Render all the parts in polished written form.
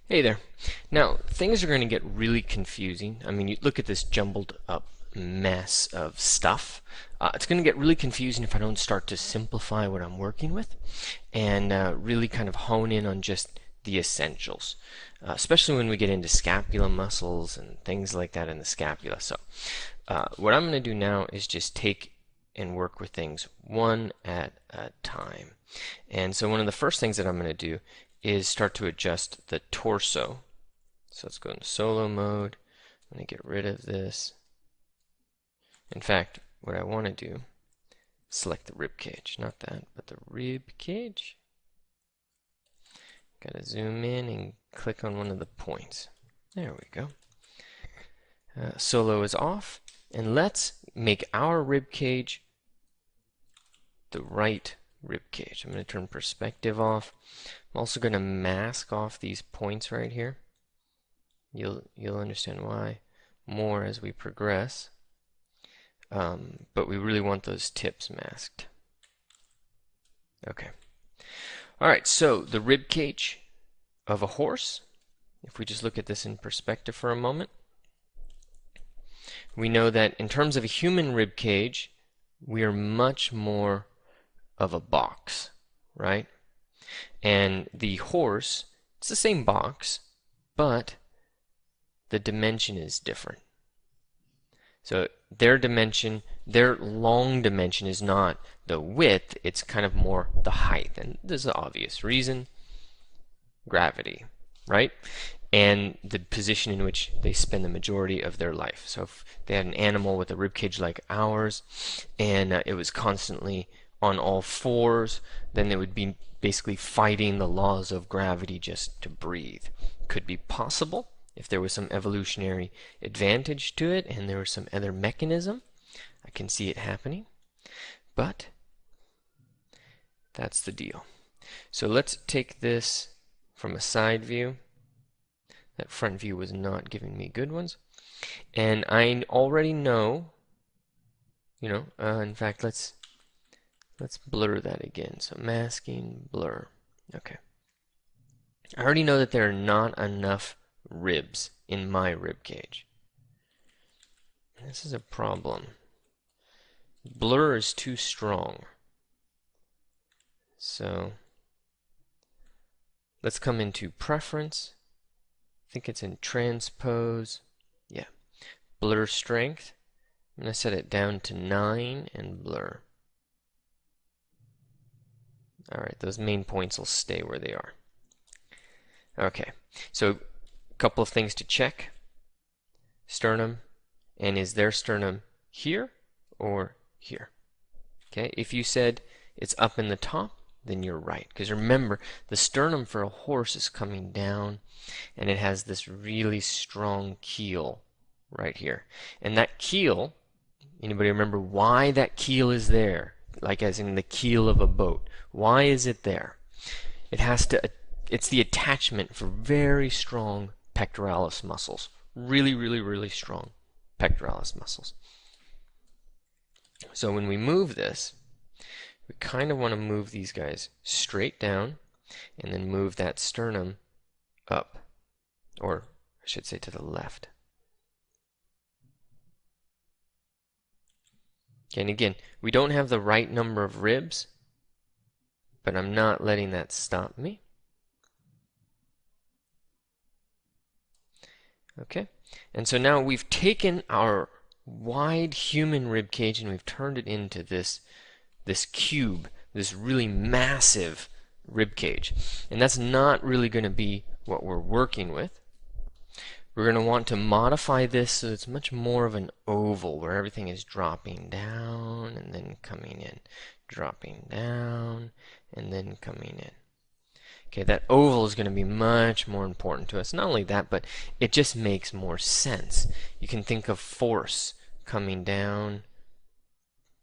Hey there. Now, things are going to get really confusing. I mean, you look at this jumbled up mess of stuff. It's going to get really confusing if I don't start to simplify what I'm working with and really kind of hone in on just the essentials, especially when we get into scapula muscles and things like that in the scapula. So, what I'm going to do now is just take and work with things one at a time. And so, one of the first things that I'm going to do is start to adjust the torso. So let's go into solo mode. I'm going to get rid of this. In fact, what I want to do, select the rib cage, not that, but the rib cage. Got to zoom in and click on one of the points. There we go. Solo is off, and let's make our rib cage the right rib cage. I'm going to turn perspective off. I'm also going to mask off these points right here. You'll understand why more as we progress. But we really want those tips masked. Okay. All right, so the rib cage of a horse, if we just look at this in perspective for a moment, we know that in terms of a human rib cage, we are much more of a box, right? And the horse, it's the same box, but the dimension is different. So their dimension, their long dimension is not the width, it's kind of more the height. And there's an obvious reason, gravity, right? And the position in which they spend the majority of their life. So if they had an animal with a ribcage like ours, and it was constantly on all fours, then it would be basically fighting the laws of gravity just to breathe. Could be possible if there was some evolutionary advantage to it and there was some other mechanism. I can see it happening, but that's the deal. So let's take this from a side view. That front view was not giving me good ones. And I already know, in fact, let's blur that again. So masking, blur. Okay. I already know that there are not enough ribs in my rib cage. This is a problem. Blur is too strong. So let's come into preference. I think it's in transpose. Yeah. Blur strength. I'm going to set it down to 9 and blur. Alright, those main points will stay where they are. Okay, so a couple of things to check. Sternum, and is their sternum here or here? Okay, if you said it's up in the top, then you're right. Because remember, the sternum for a horse is coming down, and it has this really strong keel right here. And that keel, anybody remember why that keel is there? Like as in the keel of a boat. Why is it there? It's the attachment for very strong pectoralis muscles. Really, really, really strong pectoralis muscles. So when we move this, we kind of want to move these guys straight down and then move that sternum up, or I should say to the left. Okay, and again, we don't have the right number of ribs, but I'm not letting that stop me. Okay, and so now we've taken our wide human rib cage and we've turned it into this cube, this really massive rib cage. And that's not really going to be what we're working with. We're going to want to modify this so it's much more of an oval where everything is dropping down and then coming in, dropping down and then coming in. Okay, that oval is going to be much more important to us. Not only that, but it just makes more sense. You can think of force coming down,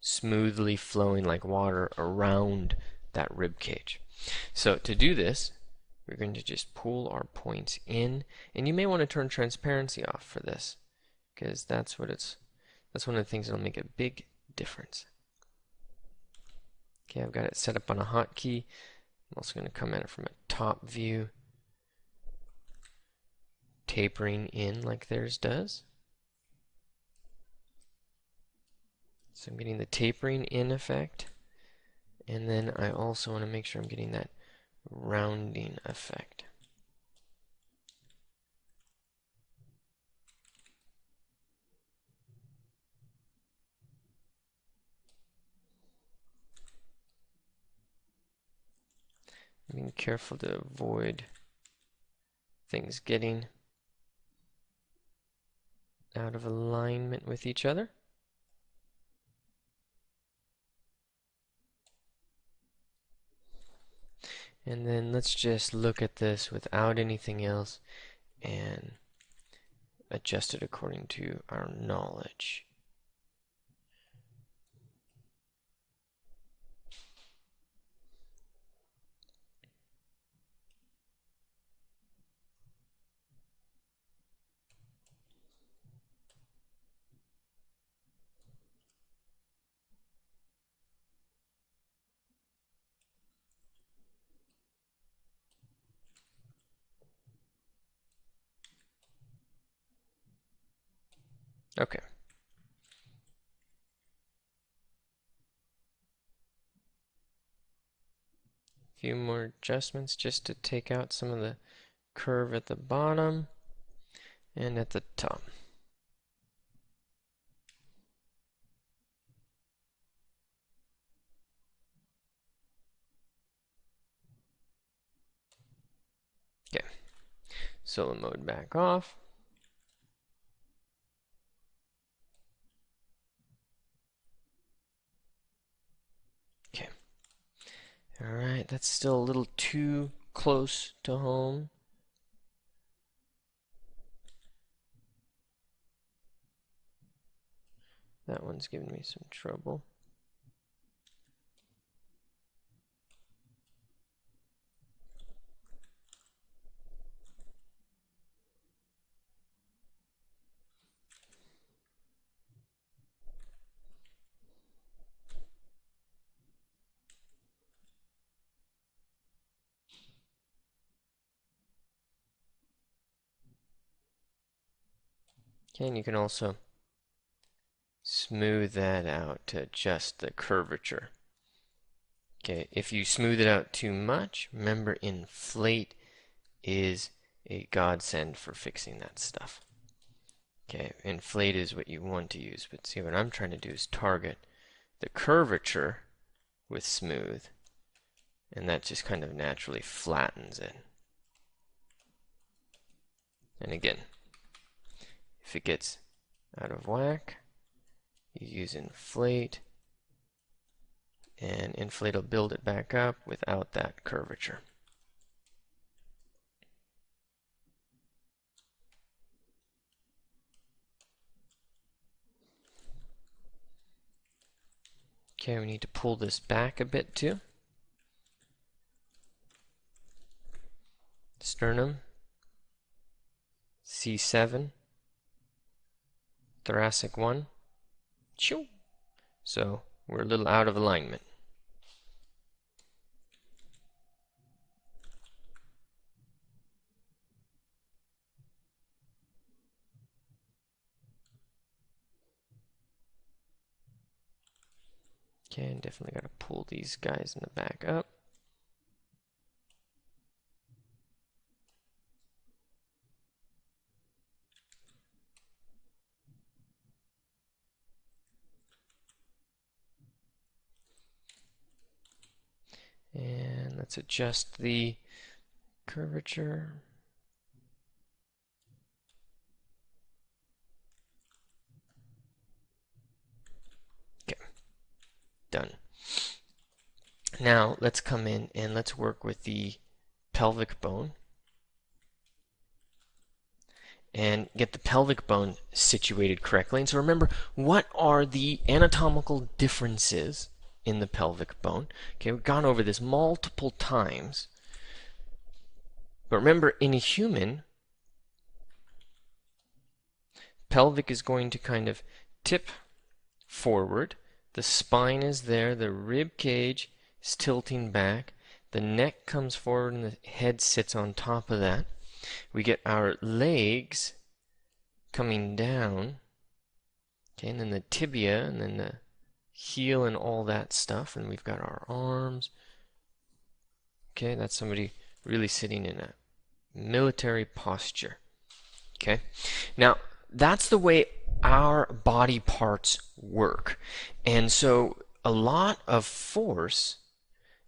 smoothly flowing like water around that rib cage. So to do this, we're going to just pull our points in, and you may want to turn transparency off for this, because that's one of the things that'll make a big difference. Okay, I've got it set up on a hotkey. I'm also going to come at it from a top view. tapering in like theirs does. So I'm getting the tapering in effect. And then I also want to make sure I'm getting that rounding effect. Being careful to avoid things getting out of alignment with each other. And then let's just look at this without anything else and adjust it according to our knowledge. Okay. A few more adjustments just to take out some of the curve at the bottom and at the top. Okay. Solo mode back off. Okay. Alright, that's still a little too close to home. That one's giving me some trouble. Okay, and you can also smooth that out to adjust the curvature. Okay, if you smooth it out too much, remember inflate is a godsend for fixing that stuff. Okay, inflate is what you want to use, but see what I'm trying to do is target the curvature with smooth, and that just kind of naturally flattens it. And again, if it gets out of whack, you use inflate, and inflate will build it back up without that curvature. Okay, we need to pull this back a bit too. Sternum, C7, thoracic 1. Shoo. So we're a little out of alignment. Okay, and definitely got to pull these guys in the back up. And let's adjust the curvature. Okay, done. Now let's come in and let's work with the pelvic bone and get the pelvic bone situated correctly. And so remember, what are the anatomical differences in the pelvic bone? Okay, we've gone over this multiple times. But remember, in a human, pelvic is going to kind of tip forward. The spine is there, the rib cage is tilting back, the neck comes forward and the head sits on top of that. We get our legs coming down, okay, and then the tibia, and then the heel and all that stuff, and we've got our arms. Okay, that's somebody really sitting in a military posture. Okay, now that's the way our body parts work. And so a lot of force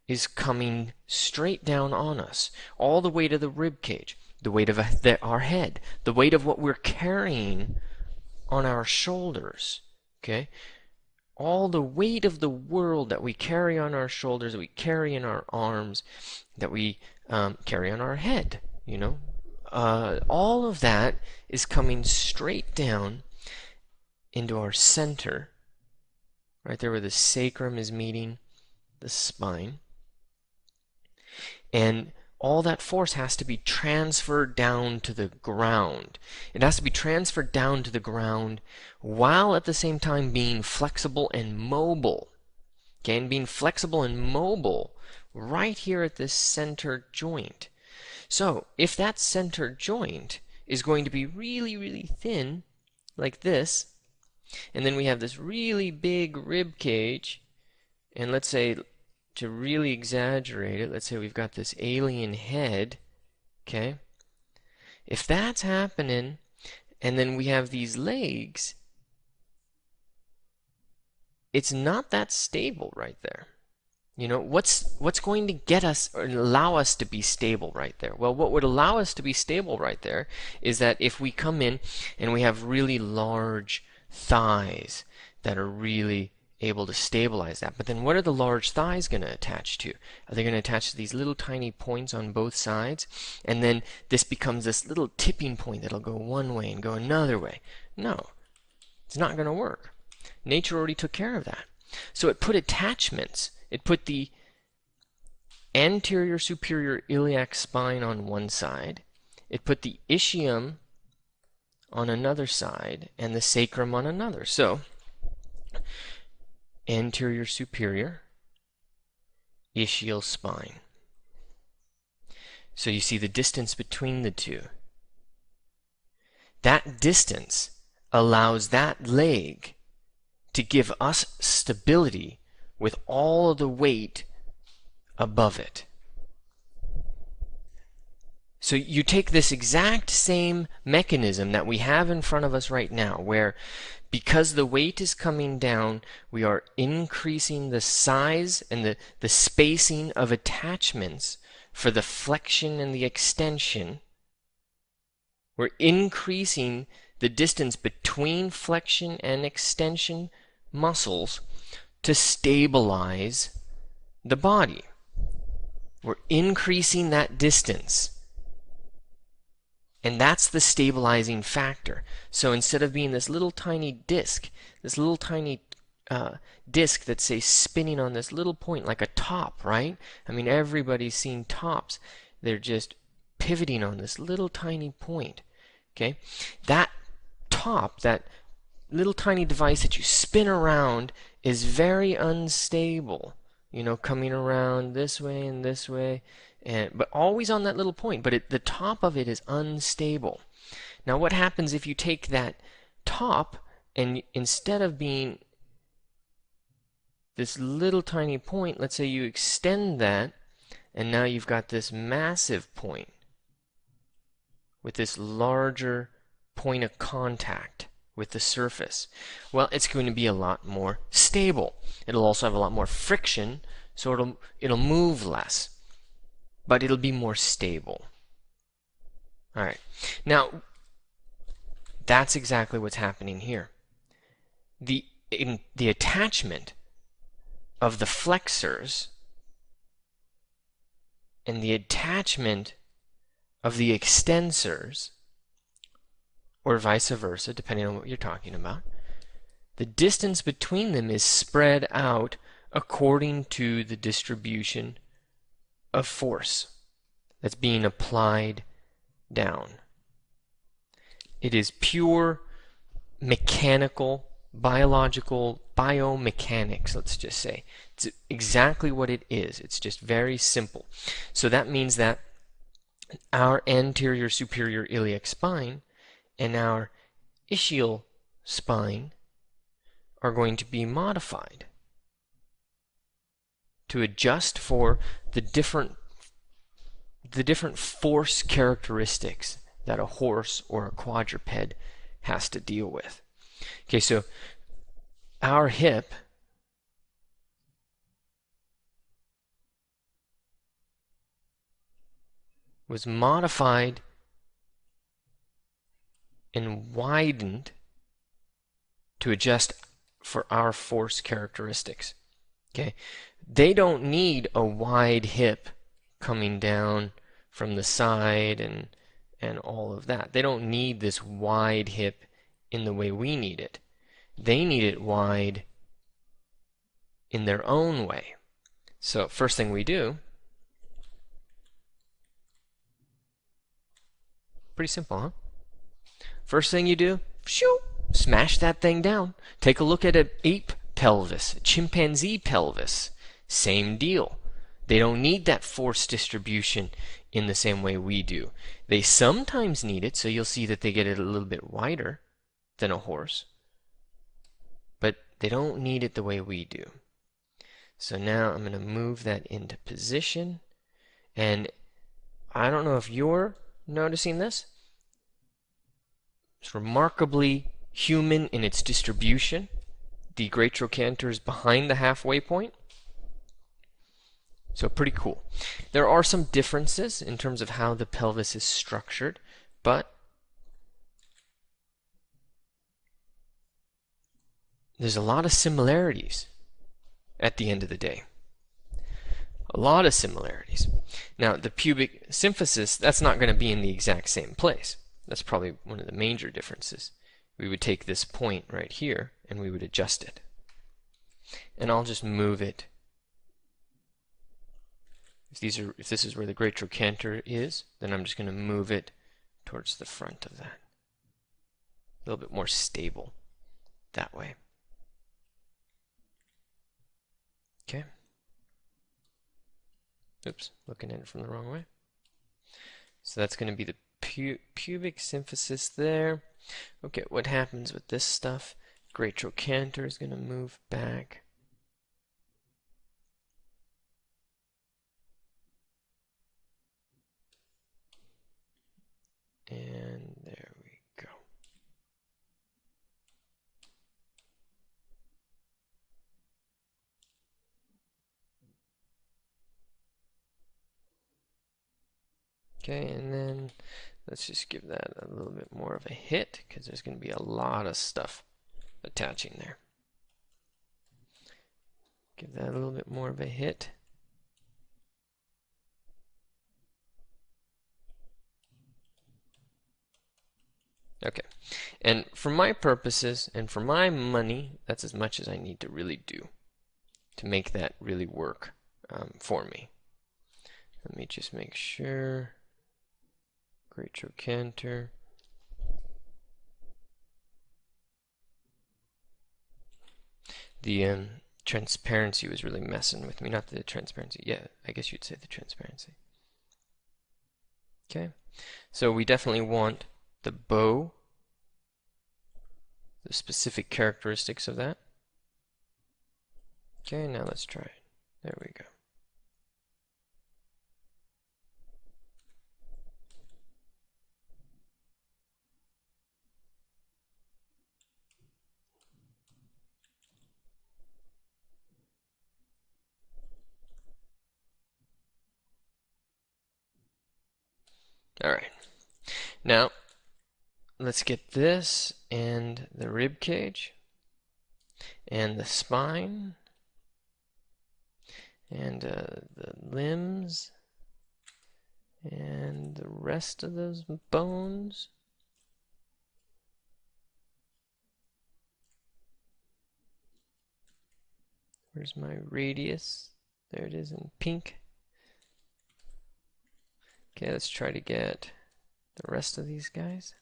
is coming straight down on us. All the weight of the rib cage, the weight of our head, the weight of what we're carrying on our shoulders. Okay? All the weight of the world that we carry on our shoulders, that we carry in our arms, that we carry on our head, you know. All of that is coming straight down into our center, right there where the sacrum is meeting the spine. And all that force has to be transferred down to the ground. It has to be transferred down to the ground while at the same time being flexible and mobile. Okay, and being flexible and mobile right here at this center joint. So if that center joint is going to be really, really thin, like this, and then we have this really big rib cage, and let's say, to really exaggerate it, let's say we've got this alien head, okay? If that's happening, and then we have these legs, it's not that stable right there. You know, what's going to get us or allow us to be stable right there? Well, what would allow us to be stable right there is that if we come in and we have really large thighs that are really able to stabilize that. But then what are the large thighs going to attach to? Are they going to attach to these little tiny points on both sides? And then this becomes this little tipping point that'll go one way and go another way. No, it's not going to work. Nature already took care of that. So it put attachments. It put the anterior superior iliac spine on one side. It put the ischium on another side and the sacrum on another. So anterior superior ischial spine. So you see the distance between the two. That distance allows that leg to give us stability with all of the weight above it. So you take this exact same mechanism that we have in front of us right now, where because the weight is coming down, we are increasing the size and the spacing of attachments for the flexion and the extension. We're increasing the distance between flexion and extension muscles to stabilize the body. We're increasing that distance. And that's the stabilizing factor. So instead of being this little tiny disc, this little tiny disc that's, say, spinning on this little point like a top, right? I mean, everybody's seen tops. They're just pivoting on this little tiny point. Okay? That top, that little tiny device that you spin around, is very unstable. You know, coming around this way and this way. But always on that little point, but the top of it is unstable. Now what happens if you take that top and instead of being this little tiny point, let's say you extend that, and now you've got this massive point with this larger point of contact with the surface. Well, it's going to be a lot more stable. It'll also have a lot more friction, so it'll move less. But it'll be more stable. All right. Now, that's exactly what's happening here. The attachment of the flexors and the attachment of the extensors, or vice versa, depending on what you're talking about, the distance between them is spread out according to the distribution of force that's being applied down. It is pure mechanical, biological, biomechanics, let's just say. It's exactly what it is. It's just very simple. So that means that our anterior superior iliac spine and our ischial spine are going to be modified to adjust for the different force characteristics that a horse or a quadruped has to deal with. Okay, so our hip was modified and widened to adjust for our force characteristics. Okay, they don't need a wide hip coming down from the side and all of that. They don't need this wide hip in the way we need it. They need it wide in their own way. So first thing we do, pretty simple, huh? First thing you do, shoo, smash that thing down. Take a look at an ape pelvis, a chimpanzee pelvis. Same deal. They don't need that force distribution in the same way we do. They sometimes need it, so you'll see that they get it a little bit wider than a horse. But they don't need it the way we do. So now I'm going to move that into position. And I don't know if you're noticing this. It's remarkably human in its distribution. The great trochanter is behind the halfway point. So pretty cool. There are some differences in terms of how the pelvis is structured, but there's a lot of similarities at the end of the day. A lot of similarities. Now, the pubic symphysis, that's not going to be in the exact same place. That's probably one of the major differences. We would take this point right here and we would adjust it. And I'll just move it. If this is where the great trochanter is, then I'm just going to move it towards the front of that. A little bit more stable that way. Okay. Oops, looking at it from the wrong way. So that's going to be the pubic symphysis there. Okay, what happens with this stuff? Great trochanter is going to move back. And there we go. Okay, and then let's just give that a little bit more of a hit because there's going to be a lot of stuff attaching there. Give that a little bit more of a hit. Okay, and for my purposes and for my money, that's as much as I need to really do to make that really work for me. Let me just make sure. Great trochanter. The transparency was really messing with me. Not the transparency. Yeah, I guess you'd say the transparency. Okay, so we definitely want the bow, the specific characteristics of that. Okay, now let's try it. There we go. All right. Now, let's get this and the rib cage and the spine and the limbs and the rest of those bones. Where's my radius? There it is in pink. Okay, let's try to get the rest of these guys.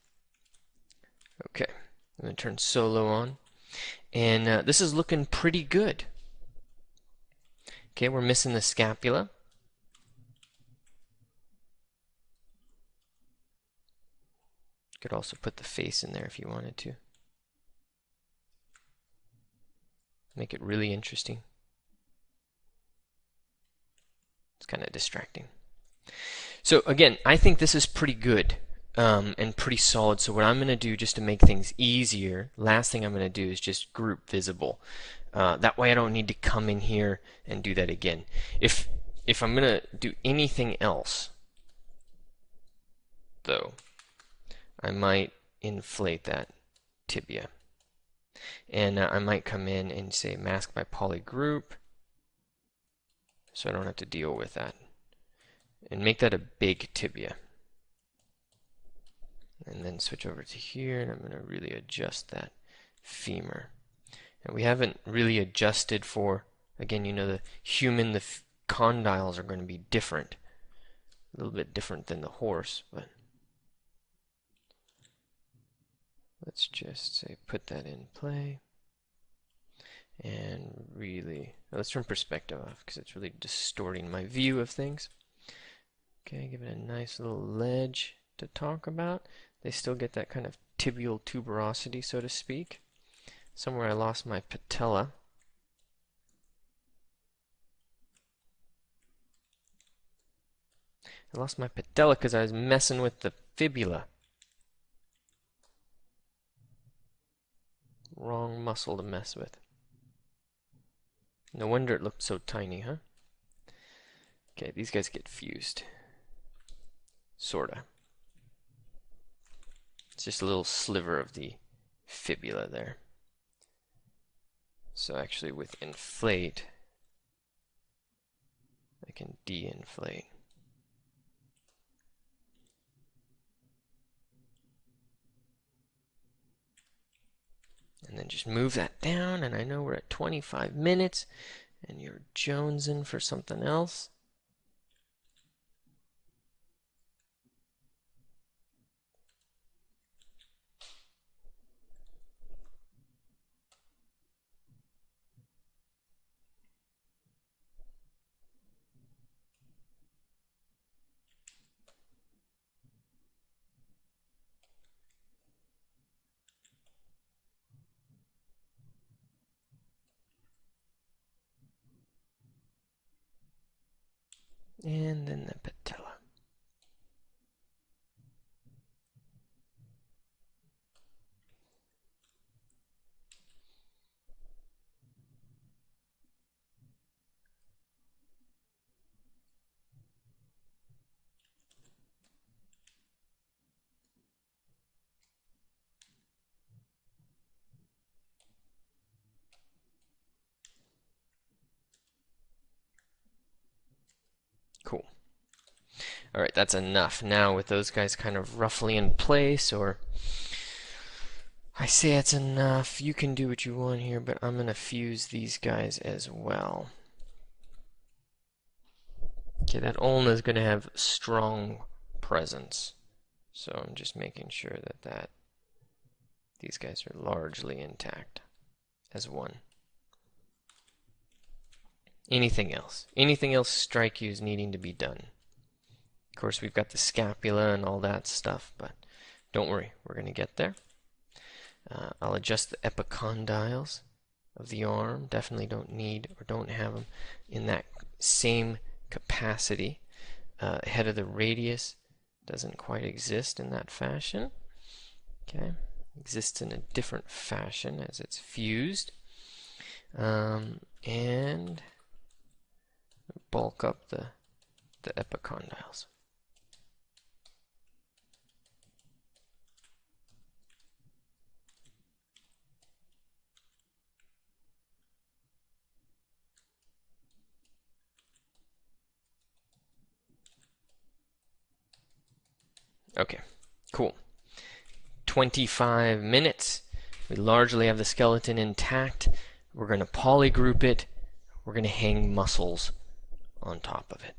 Okay, I'm going to turn solo on. And this is looking pretty good. Okay, we're missing the scapula. could also put the face in there if you wanted to. Make it really interesting. It's kind of distracting. So again, I think this is pretty good and pretty solid. So what I'm going to do just to make things easier, last thing I'm going to do is just group visible. That way I don't need to come in here and do that again. If I'm going to do anything else, though, I might inflate that tibia. And I might come in and say mask by polygroup, so I don't have to deal with that. And make that a big tibia. And then switch over to here, and I'm going to really adjust that femur. And we haven't really adjusted for, again, you know, the human, the condyles are going to be different. A little bit different than the horse, but let's just say put that in play. And really, let's turn perspective off because it's really distorting my view of things. Okay, give it a nice little ledge to talk about. They still get that kind of tibial tuberosity, so to speak. Somewhere I lost my patella. I lost my patella because I was messing with the fibula. Wrong muscle to mess with. No wonder it looked so tiny, huh? Okay, these guys get fused. Sorta. It's just a little sliver of the fibula there. So actually with inflate, I can de-inflate. And then just move that down, and I know we're at 25 minutes, and you're jonesing for something else. And then the patella. Cool. All right, that's enough. Now with those guys kind of roughly in place, or I say it's enough. You can do what you want here, but I'm going to fuse these guys as well. Okay, that ulna is going to have strong presence. So I'm just making sure that these guys are largely intact as one. Anything else? Anything else strike you as needing to be done? Of course, we've got the scapula and all that stuff, but don't worry, we're going to get there. I'll adjust the epicondyles of the arm. Definitely don't need or don't have them in that same capacity. Head of the radius doesn't quite exist in that fashion. Okay, exists in a different fashion as it's fused. And bulk up the epicondyles. Okay, cool. 25 minutes. We largely have the skeleton intact. We're going to polygroup it. We're going to hang muscles on top of it.